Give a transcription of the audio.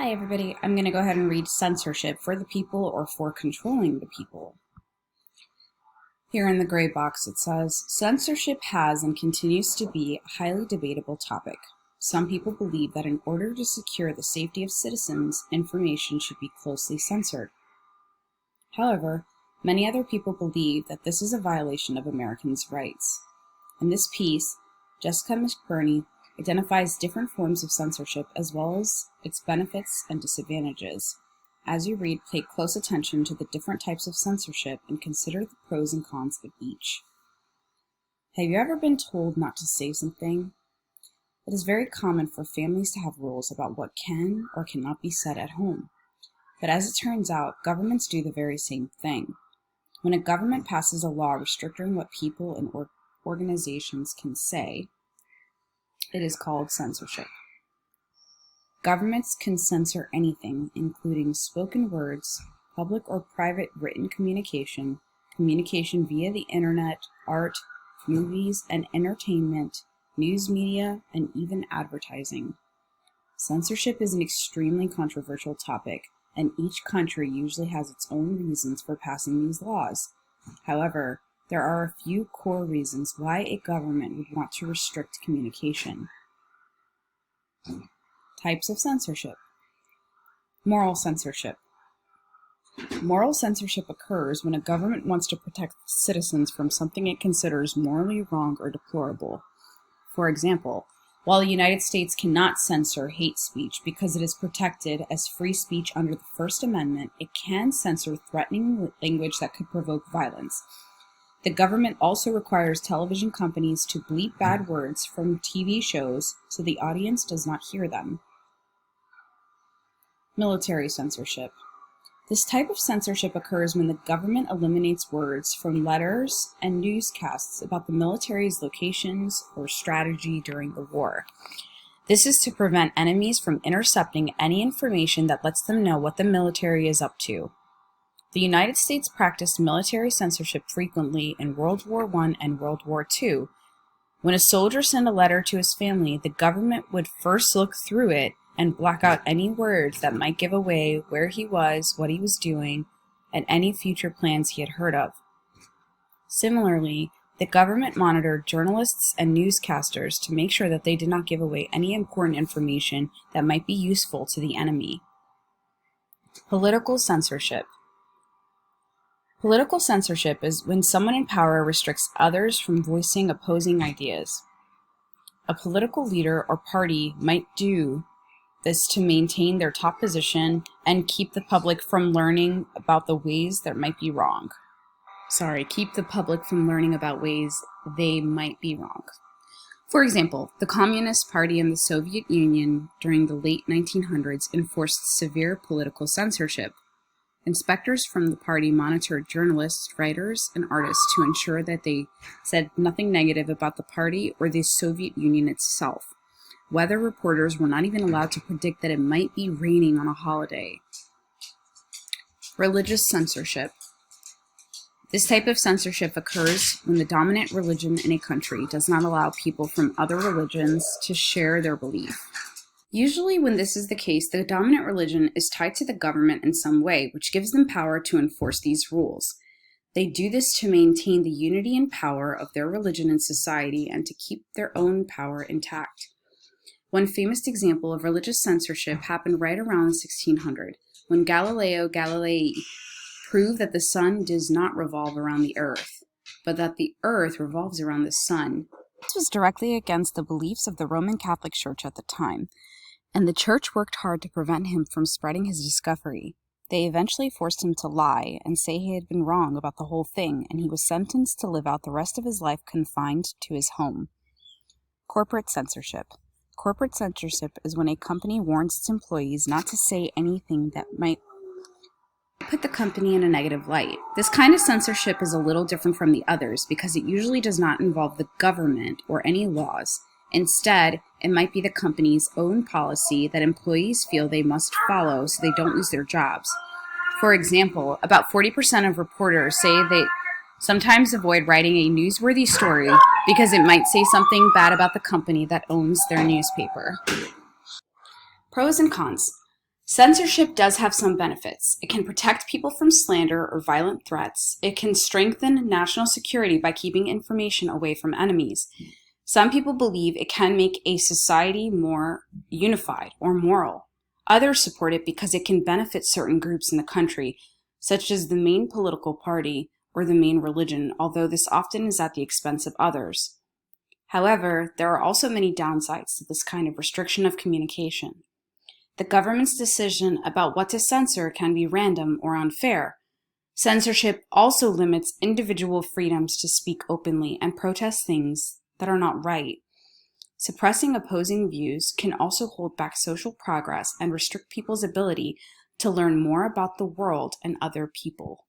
Hi everybody, I'm going to go ahead and read Censorship for the People or for Controlling the People. Here in the gray box it says, censorship has and continues to be a highly debatable topic. Some people believe that in order to secure the safety of citizens, information should be closely censored. However, many other people believe that this is a violation of Americans' rights. In this piece, Jessica McBurney identifies different forms of censorship as well as its benefits and disadvantages. As you read, pay close attention to the different types of censorship and consider the pros and cons of each. Have you ever been told not to say something? It is very common for families to have rules about what can or cannot be said at home. But as it turns out, governments do the very same thing. When a government passes a law restricting what people and organizations can say, it is called censorship. Governments can censor anything, including spoken words, public or private written communication, communication via the internet, art, movies and entertainment, news media, and even advertising. Censorship is an extremely controversial topic, and each country usually has its own reasons for passing these laws. However, there are a few core reasons why a government would want to restrict communication. Types of censorship. Moral censorship. Moral censorship occurs when a government wants to protect citizens from something it considers morally wrong or deplorable. For example, while the United States cannot censor hate speech because it is protected as free speech under the First Amendment, it can censor threatening language that could provoke violence. The government also requires television companies to bleep bad words from TV shows so the audience does not hear them. Military censorship. This type of censorship occurs when the government eliminates words from letters and newscasts about the military's locations or strategy during the war. This is to prevent enemies from intercepting any information that lets them know what the military is up to. The United States practiced military censorship frequently in World War I and World War II. When a soldier sent a letter to his family, the government would first look through it and block out any words that might give away where he was, what he was doing, and any future plans he had heard of. Similarly, the government monitored journalists and newscasters to make sure that they did not give away any important information that might be useful to the enemy. Political censorship. Political censorship is when someone in power restricts others from voicing opposing ideas. A political leader or party might do this to maintain their top position and keep the public from learning about the ways that might be wrong. Keep the public from learning about ways they might be wrong. For example, the Communist Party in the Soviet Union during the late 1900s enforced severe political censorship. Inspectors from the party monitored journalists, writers, and artists to ensure that they said nothing negative about the party or the Soviet Union itself. Weather reporters were not even allowed to predict that it might be raining on a holiday. Religious censorship. This type of censorship occurs when the dominant religion in a country does not allow people from other religions to share their belief. Usually when this is the case, the dominant religion is tied to the government in some way, which gives them power to enforce these rules. They do this to maintain the unity and power of their religion in society and to keep their own power intact. One famous example of religious censorship happened right around 1600, when Galileo Galilei proved that the sun does not revolve around the earth, but that the earth revolves around the sun. This was directly against the beliefs of the Roman Catholic Church at the time, and the church worked hard to prevent him from spreading his discovery. They eventually forced him to lie and say he had been wrong about the whole thing, and he was sentenced to live out the rest of his life confined to his home. Corporate censorship. Corporate censorship is when a company warns its employees not to say anything that might put the company in a negative light. This kind of censorship is a little different from the others because it usually does not involve the government or any laws. Instead, it might be the company's own policy that employees feel they must follow so they don't lose their jobs. For example, about 40% of reporters say they sometimes avoid writing a newsworthy story because it might say something bad about the company that owns their newspaper. Pros and cons. Censorship does have some benefits. It can protect people from slander or violent threats. It can strengthen national security by keeping information away from enemies. Some people believe it can make a society more unified or moral. Others support it because it can benefit certain groups in the country, such as the main political party or the main religion, although this often is at the expense of others. However, there are also many downsides to this kind of restriction of communication. The government's decision about what to censor can be random or unfair. Censorship also limits individual freedoms to speak openly and protest things that are not right. Suppressing opposing views can also hold back social progress and restrict people's ability to learn more about the world and other people.